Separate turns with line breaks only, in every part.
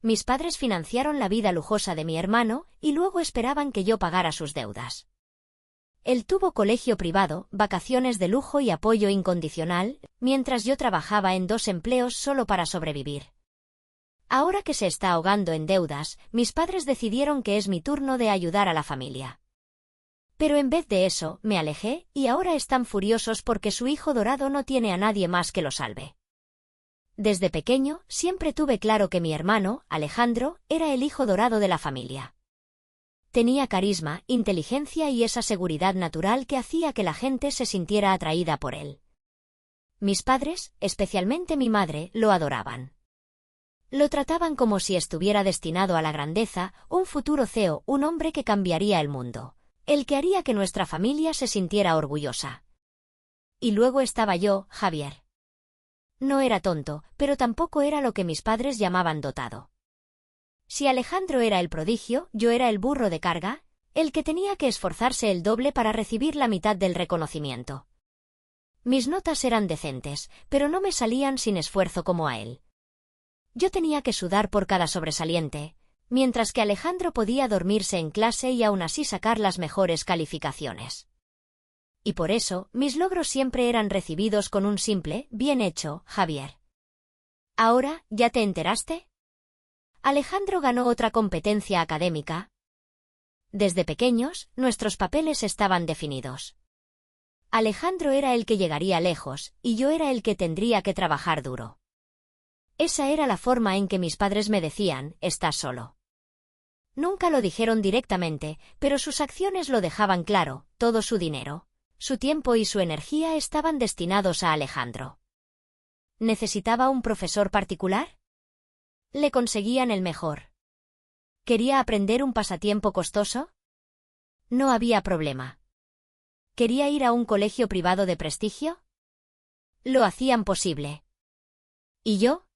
Mis padres financiaron la vida lujosa de mi hermano y luego esperaban que yo pagara sus deudas. Él tuvo colegio privado, vacaciones de lujo y apoyo incondicional, mientras yo trabajaba en 2 empleos solo para sobrevivir. Ahora que se está ahogando en deudas, mis padres decidieron que es mi turno de ayudar a la familia. Pero en vez de eso, me alejé, y ahora están furiosos porque su hijo dorado no tiene a nadie más que lo salve. Desde pequeño, siempre tuve claro que mi hermano, Alejandro, era el hijo dorado de la familia. Tenía carisma, inteligencia y esa seguridad natural que hacía que la gente se sintiera atraída por él. Mis padres, especialmente mi madre, lo adoraban. Lo trataban como si estuviera destinado a la grandeza, un futuro CEO, un hombre que cambiaría el mundo, el que haría que nuestra familia se sintiera orgullosa. Y luego estaba yo, Javier. No era tonto, pero tampoco era lo que mis padres llamaban dotado. Si Alejandro era el prodigio, yo era el burro de carga, el que tenía que esforzarse el doble para recibir la mitad del reconocimiento. Mis notas eran decentes, pero no me salían sin esfuerzo como a él. Yo tenía que sudar por cada sobresaliente, mientras que Alejandro podía dormirse en clase y aún así sacar las mejores calificaciones. Y por eso, mis logros siempre eran recibidos con un simple, bien hecho, Javier. ¿Ahora, ya te enteraste? Alejandro ganó otra competencia académica. Desde pequeños, nuestros papeles estaban definidos. Alejandro era el que llegaría lejos, y yo era el que tendría que trabajar duro. Esa era la forma en que mis padres me decían, estás solo. Nunca lo dijeron directamente, pero sus acciones lo dejaban claro, todo su dinero, su tiempo y su energía estaban destinados a Alejandro. ¿Necesitaba un profesor particular? Le conseguían el mejor. ¿Quería aprender un pasatiempo costoso? No había problema. ¿Quería ir a un colegio privado de prestigio? Lo hacían posible. ¿Y yo?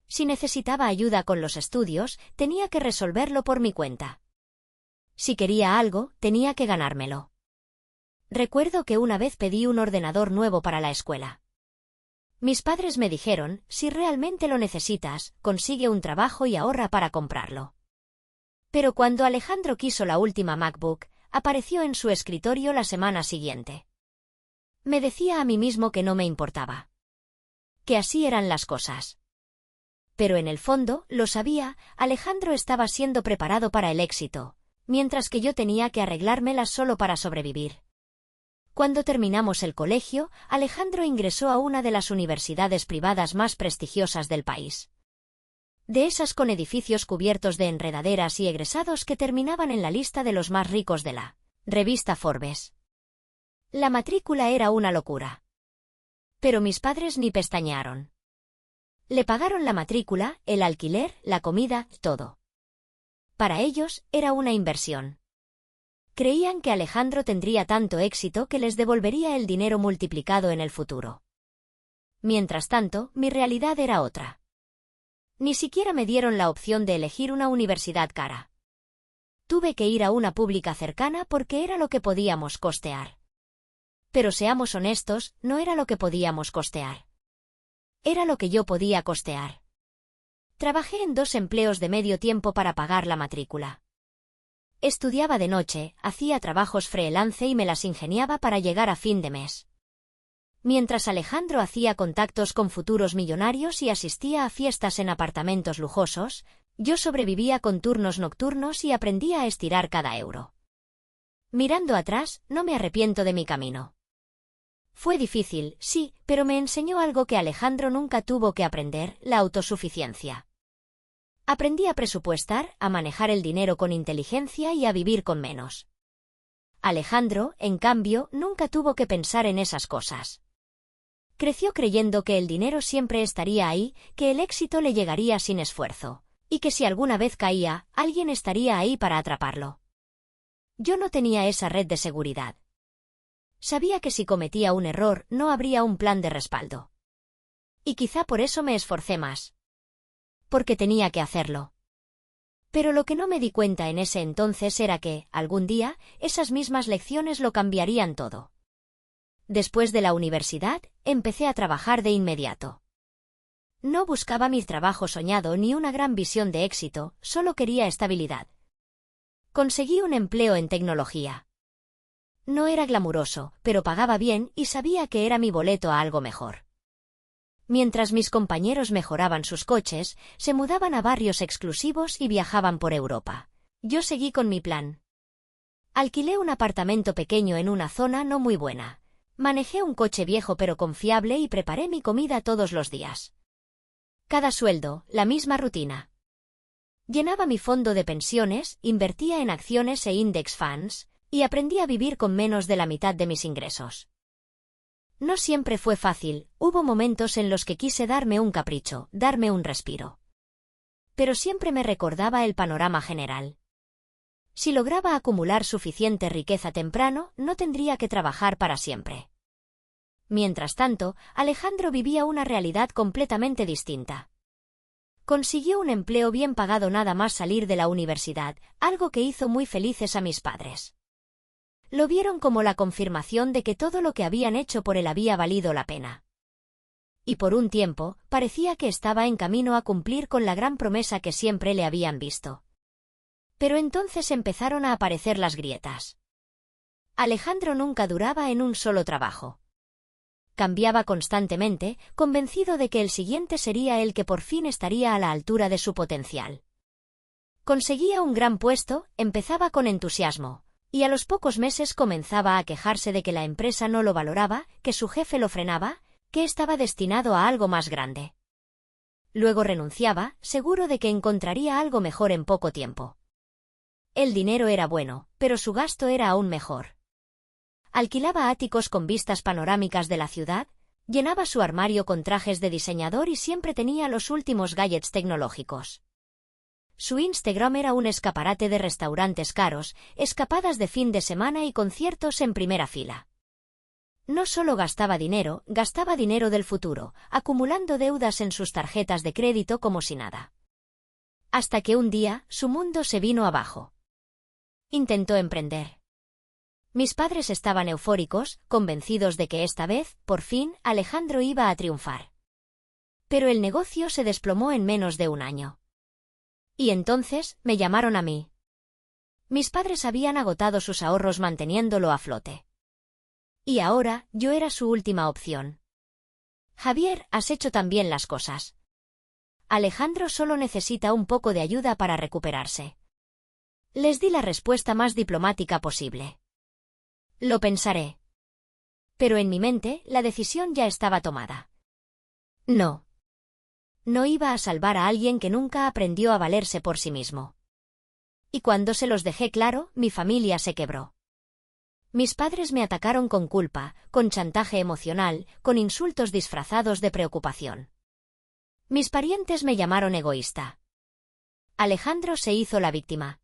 Si necesitaba ayuda con los estudios, tenía que resolverlo por mi cuenta. Si quería algo, tenía que ganármelo. Recuerdo que una vez pedí un ordenador nuevo para la escuela. Mis padres me dijeron, si realmente lo necesitas, consigue un trabajo y ahorra para comprarlo. Pero cuando Alejandro quiso la última MacBook, apareció en su escritorio la semana siguiente. Me decía a mí mismo que no me importaba. Que así eran las cosas. Pero en el fondo, lo sabía, Alejandro estaba siendo preparado para el éxito, mientras que yo tenía que arreglármelas solo para sobrevivir. Cuando terminamos el colegio, Alejandro ingresó a una de las universidades privadas más prestigiosas del país. De esas con edificios cubiertos de enredaderas y egresados que terminaban en la lista de los más ricos de la revista Forbes. La matrícula era una locura. Pero mis padres ni pestañearon. Le pagaron la matrícula, el alquiler, la comida, todo. Para ellos, era una inversión. Creían que Alejandro tendría tanto éxito que les devolvería el dinero multiplicado en el futuro. Mientras tanto, mi realidad era otra. Ni siquiera me dieron la opción de elegir una universidad cara. Tuve que ir a una pública cercana porque era lo que podíamos costear. Pero seamos honestos, no era lo que podíamos costear. Era lo que yo podía costear. Trabajé en 2 empleos de medio tiempo para pagar la matrícula. Estudiaba de noche, hacía trabajos freelance y me las ingeniaba para llegar a fin de mes. Mientras Alejandro hacía contactos con futuros millonarios y asistía a fiestas en apartamentos lujosos, yo sobrevivía con turnos nocturnos y aprendía a estirar cada euro. Mirando atrás, no me arrepiento de mi camino. Fue difícil, sí, pero me enseñó algo que Alejandro nunca tuvo que aprender, la autosuficiencia. Aprendí a presupuestar, a manejar el dinero con inteligencia y a vivir con menos. Alejandro, en cambio, nunca tuvo que pensar en esas cosas. Creció creyendo que el dinero siempre estaría ahí, que el éxito le llegaría sin esfuerzo, y que si alguna vez caía, alguien estaría ahí para atraparlo. Yo no tenía esa red de seguridad. Sabía que si cometía un error, no habría un plan de respaldo. Y quizá por eso me esforcé más. Porque tenía que hacerlo. Pero lo que no me di cuenta en ese entonces era que, algún día, esas mismas lecciones lo cambiarían todo. Después de la universidad, empecé a trabajar de inmediato. No buscaba mi trabajo soñado ni una gran visión de éxito, solo quería estabilidad. Conseguí un empleo en tecnología. No era glamuroso, pero pagaba bien y sabía que era mi boleto a algo mejor. Mientras mis compañeros mejoraban sus coches, se mudaban a barrios exclusivos y viajaban por Europa. Yo seguí con mi plan. Alquilé un apartamento pequeño en una zona no muy buena. Manejé un coche viejo pero confiable y preparé mi comida todos los días. Cada sueldo, la misma rutina. Llenaba mi fondo de pensiones, invertía en acciones e index funds, y aprendí a vivir con menos de la mitad de mis ingresos. No siempre fue fácil, hubo momentos en los que quise darme un capricho, darme un respiro. Pero siempre me recordaba el panorama general. Si lograba acumular suficiente riqueza temprano, no tendría que trabajar para siempre. Mientras tanto, Alejandro vivía una realidad completamente distinta. Consiguió un empleo bien pagado nada más salir de la universidad, algo que hizo muy felices a mis padres. Lo vieron como la confirmación de que todo lo que habían hecho por él había valido la pena. Y por un tiempo, parecía que estaba en camino a cumplir con la gran promesa que siempre le habían visto. Pero entonces empezaron a aparecer las grietas. Alejandro nunca duraba en un solo trabajo. Cambiaba constantemente, convencido de que el siguiente sería el que por fin estaría a la altura de su potencial. Conseguía un gran puesto, empezaba con entusiasmo. Y a los pocos meses comenzaba a quejarse de que la empresa no lo valoraba, que su jefe lo frenaba, que estaba destinado a algo más grande. Luego renunciaba, seguro de que encontraría algo mejor en poco tiempo. El dinero era bueno, pero su gasto era aún mejor. Alquilaba áticos con vistas panorámicas de la ciudad, llenaba su armario con trajes de diseñador y siempre tenía los últimos gadgets tecnológicos. Su Instagram era un escaparate de restaurantes caros, escapadas de fin de semana y conciertos en primera fila. No solo gastaba dinero del futuro, acumulando deudas en sus tarjetas de crédito como si nada. Hasta que un día, su mundo se vino abajo. Intentó emprender. Mis padres estaban eufóricos, convencidos de que esta vez, por fin, Alejandro iba a triunfar. Pero el negocio se desplomó en menos de un año. Y entonces, me llamaron a mí. Mis padres habían agotado sus ahorros manteniéndolo a flote. Y ahora, yo era su última opción. Javier, has hecho tan bien las cosas. Alejandro solo necesita un poco de ayuda para recuperarse. Les di la respuesta más diplomática posible. Lo pensaré. Pero en mi mente, la decisión ya estaba tomada. No. No iba a salvar a alguien que nunca aprendió a valerse por sí mismo. Y cuando se los dejé claro, mi familia se quebró. Mis padres me atacaron con culpa, con chantaje emocional, con insultos disfrazados de preocupación. Mis parientes me llamaron egoísta. Alejandro se hizo la víctima.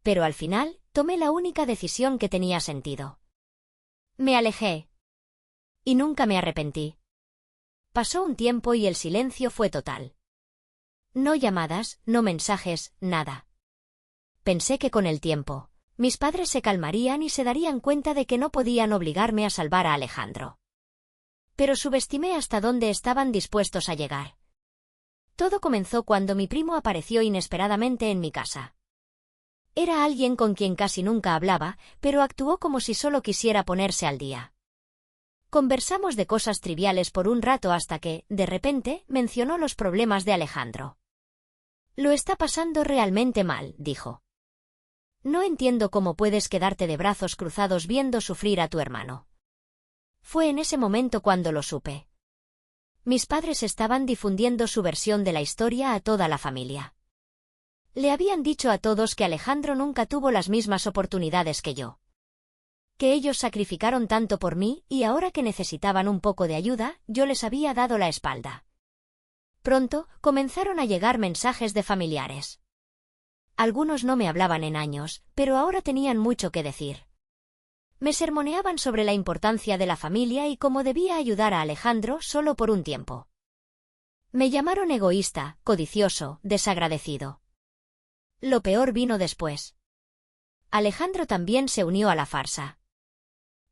Pero al final, tomé la única decisión que tenía sentido. Me alejé. Y nunca me arrepentí. Pasó un tiempo y el silencio fue total. No llamadas, no mensajes, nada. Pensé que con el tiempo, mis padres se calmarían y se darían cuenta de que no podían obligarme a salvar a Alejandro. Pero subestimé hasta dónde estaban dispuestos a llegar. Todo comenzó cuando mi primo apareció inesperadamente en mi casa. Era alguien con quien casi nunca hablaba, pero actuó como si solo quisiera ponerse al día. Conversamos de cosas triviales por un rato hasta que, de repente, mencionó los problemas de Alejandro. Lo está pasando realmente mal, dijo. No entiendo cómo puedes quedarte de brazos cruzados viendo sufrir a tu hermano. Fue en ese momento cuando lo supe. Mis padres estaban difundiendo su versión de la historia a toda la familia. Le habían dicho a todos que Alejandro nunca tuvo las mismas oportunidades que yo. Que ellos sacrificaron tanto por mí y ahora que necesitaban un poco de ayuda, yo les había dado la espalda. Pronto, comenzaron a llegar mensajes de familiares. Algunos no me hablaban en años, pero ahora tenían mucho que decir. Me sermoneaban sobre la importancia de la familia y cómo debía ayudar a Alejandro solo por un tiempo. Me llamaron egoísta, codicioso, desagradecido. Lo peor vino después. Alejandro también se unió a la farsa.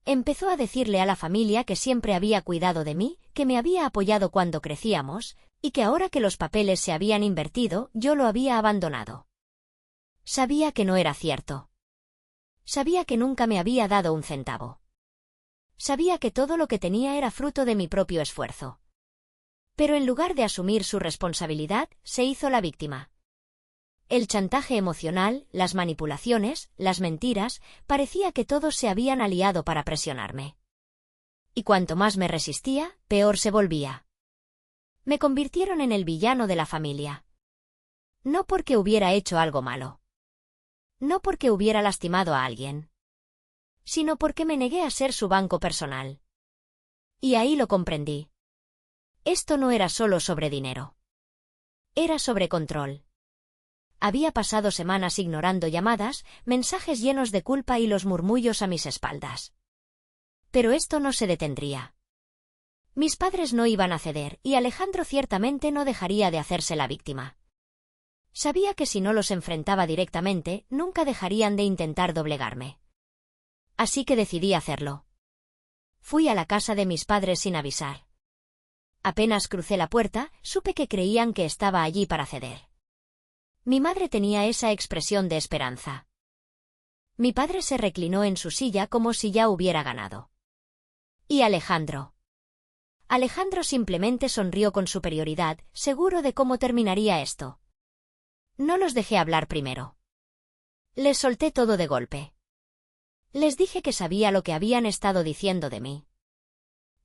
Empezó a decirle a la familia que siempre había cuidado de mí, que me había apoyado cuando crecíamos, Y que ahora que los papeles se habían invertido, yo lo había abandonado. Sabía que no era cierto. Sabía que nunca me había dado un centavo. Sabía que todo lo que tenía era fruto de mi propio esfuerzo. Pero en lugar de asumir su responsabilidad, se hizo la víctima. El chantaje emocional, las manipulaciones, las mentiras, parecía que todos se habían aliado para presionarme. Y cuanto más me resistía, peor se volvía. Me convirtieron en el villano de la familia. No porque hubiera hecho algo malo. No porque hubiera lastimado a alguien. Sino porque me negué a ser su banco personal. Y ahí lo comprendí. Esto no era solo sobre dinero. Era sobre control. Había pasado semanas ignorando llamadas, mensajes llenos de culpa y los murmullos a mis espaldas. Pero esto no se detendría. Mis padres no iban a ceder, y Alejandro ciertamente no dejaría de hacerse la víctima. Sabía que si no los enfrentaba directamente, nunca dejarían de intentar doblegarme. Así que decidí hacerlo. Fui a la casa de mis padres sin avisar. Apenas crucé la puerta, supe que creían que estaba allí para ceder. Mi madre tenía esa expresión de esperanza. Mi padre se reclinó en su silla como si ya hubiera ganado. ¿Y Alejandro? Alejandro simplemente sonrió con superioridad, seguro de cómo terminaría esto. No los dejé hablar primero. Les solté todo de golpe. Les dije que sabía lo que habían estado diciendo de mí.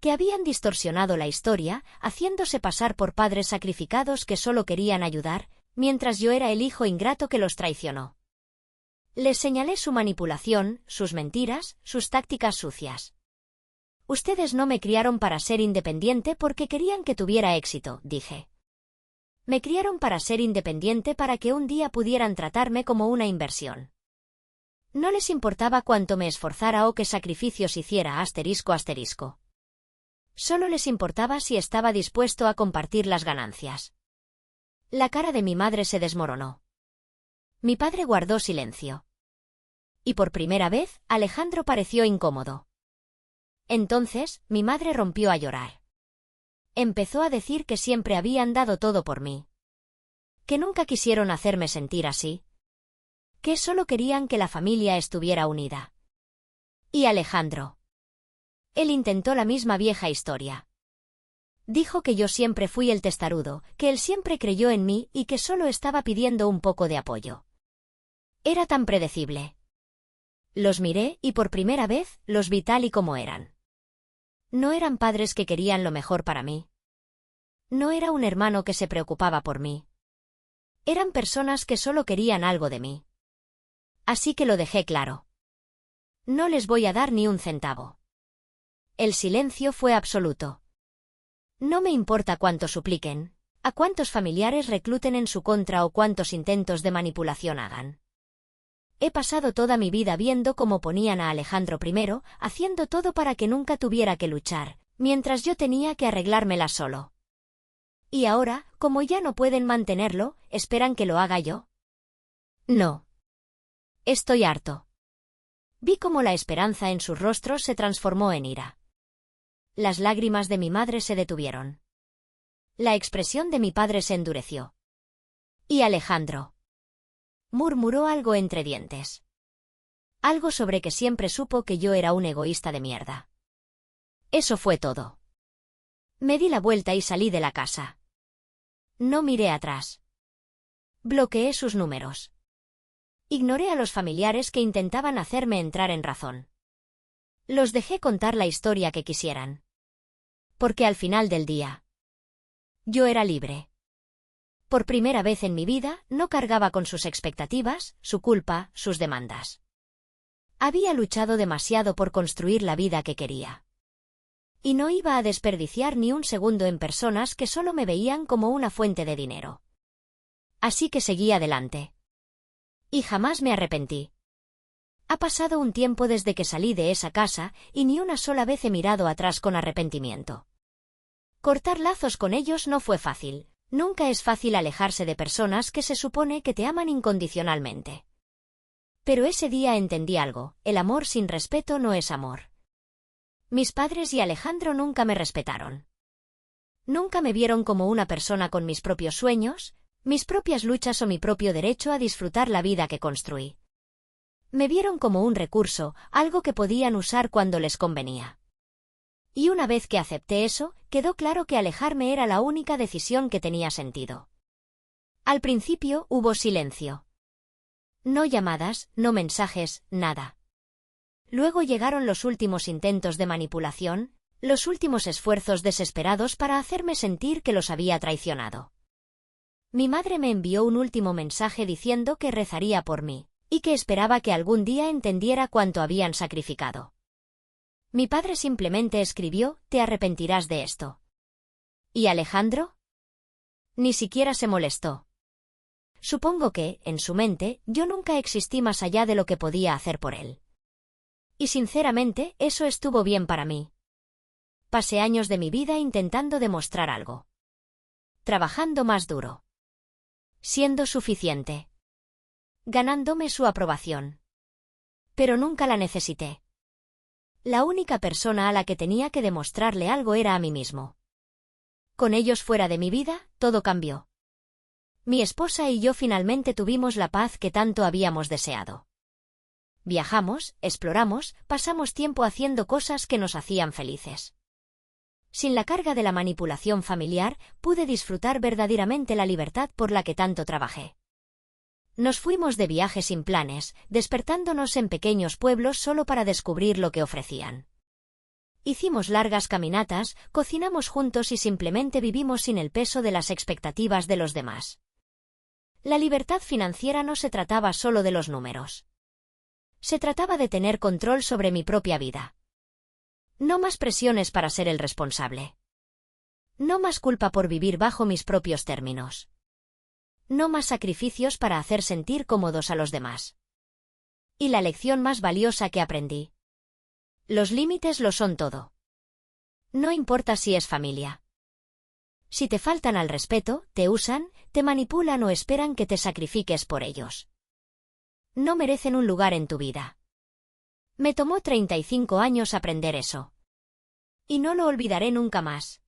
Que habían distorsionado la historia, haciéndose pasar por padres sacrificados que solo querían ayudar, mientras yo era el hijo ingrato que los traicionó. Les señalé su manipulación, sus mentiras, sus tácticas sucias. Ustedes no me criaron para ser independiente porque querían que tuviera éxito, dije. Me criaron para ser independiente para que un día pudieran tratarme como una inversión. No les importaba cuánto me esforzara o qué sacrificios hiciera ***. Solo les importaba si estaba dispuesto a compartir las ganancias. La cara de mi madre se desmoronó. Mi padre guardó silencio. Y por primera vez, Alejandro pareció incómodo. Entonces, mi madre rompió a llorar. Empezó a decir que siempre habían dado todo por mí. Que nunca quisieron hacerme sentir así. Que solo querían que la familia estuviera unida. ¿Y Alejandro? Él intentó la misma vieja historia. Dijo que yo siempre fui el testarudo, que él siempre creyó en mí y que solo estaba pidiendo un poco de apoyo. Era tan predecible. Los miré y por primera vez los vi tal y como eran. No eran padres que querían lo mejor para mí. No era un hermano que se preocupaba por mí. Eran personas que solo querían algo de mí. Así que lo dejé claro. No les voy a dar ni un centavo. El silencio fue absoluto. No me importa cuánto supliquen, a cuántos familiares recluten en su contra o cuántos intentos de manipulación hagan. He pasado toda mi vida viendo cómo ponían a Alejandro primero, haciendo todo para que nunca tuviera que luchar, mientras yo tenía que arreglármela solo. Y ahora, como ya no pueden mantenerlo, ¿esperan que lo haga yo? No. Estoy harto. Vi cómo la esperanza en sus rostros se transformó en ira. Las lágrimas de mi madre se detuvieron. La expresión de mi padre se endureció. ¿Y Alejandro? Murmuró algo entre dientes. Algo sobre que siempre supo que yo era un egoísta de mierda. Eso fue todo. Me di la vuelta y salí de la casa. No miré atrás. Bloqueé sus números. Ignoré a los familiares que intentaban hacerme entrar en razón. Los dejé contar la historia que quisieran. Porque al final del día, yo era libre. Por primera vez en mi vida, no cargaba con sus expectativas, su culpa, sus demandas. Había luchado demasiado por construir la vida que quería. Y no iba a desperdiciar ni un segundo en personas que solo me veían como una fuente de dinero. Así que seguí adelante. Y jamás me arrepentí. Ha pasado un tiempo desde que salí de esa casa, y ni una sola vez he mirado atrás con arrepentimiento. Cortar lazos con ellos no fue fácil. Nunca es fácil alejarse de personas que se supone que te aman incondicionalmente. Pero ese día entendí algo: el amor sin respeto no es amor. Mis padres y Alejandro nunca me respetaron. Nunca me vieron como una persona con mis propios sueños, mis propias luchas o mi propio derecho a disfrutar la vida que construí. Me vieron como un recurso, algo que podían usar cuando les convenía. Y una vez que acepté eso, quedó claro que alejarme era la única decisión que tenía sentido. Al principio hubo silencio. No llamadas, no mensajes, nada. Luego llegaron los últimos intentos de manipulación, los últimos esfuerzos desesperados para hacerme sentir que los había traicionado. Mi madre me envió un último mensaje diciendo que rezaría por mí, y que esperaba que algún día entendiera cuánto habían sacrificado. Mi padre simplemente escribió: «Te arrepentirás de esto». ¿Y Alejandro? Ni siquiera se molestó. Supongo que, en su mente, yo nunca existí más allá de lo que podía hacer por él. Y sinceramente, eso estuvo bien para mí. Pasé años de mi vida intentando demostrar algo. Trabajando más duro. Siendo suficiente. Ganándome su aprobación. Pero nunca la necesité. La única persona a la que tenía que demostrarle algo era a mí mismo. Con ellos fuera de mi vida, todo cambió. Mi esposa y yo finalmente tuvimos la paz que tanto habíamos deseado. Viajamos, exploramos, pasamos tiempo haciendo cosas que nos hacían felices. Sin la carga de la manipulación familiar, pude disfrutar verdaderamente la libertad por la que tanto trabajé. Nos fuimos de viaje sin planes, despertándonos en pequeños pueblos solo para descubrir lo que ofrecían. Hicimos largas caminatas, cocinamos juntos y simplemente vivimos sin el peso de las expectativas de los demás. La libertad financiera no se trataba solo de los números. Se trataba de tener control sobre mi propia vida. No más presiones para ser el responsable. No más culpa por vivir bajo mis propios términos. No más sacrificios para hacer sentir cómodos a los demás. Y la lección más valiosa que aprendí. Los límites lo son todo. No importa si es familia. Si te faltan al respeto, te usan, te manipulan o esperan que te sacrifiques por ellos. No merecen un lugar en tu vida. Me tomó 35 años aprender eso. Y no lo olvidaré nunca más.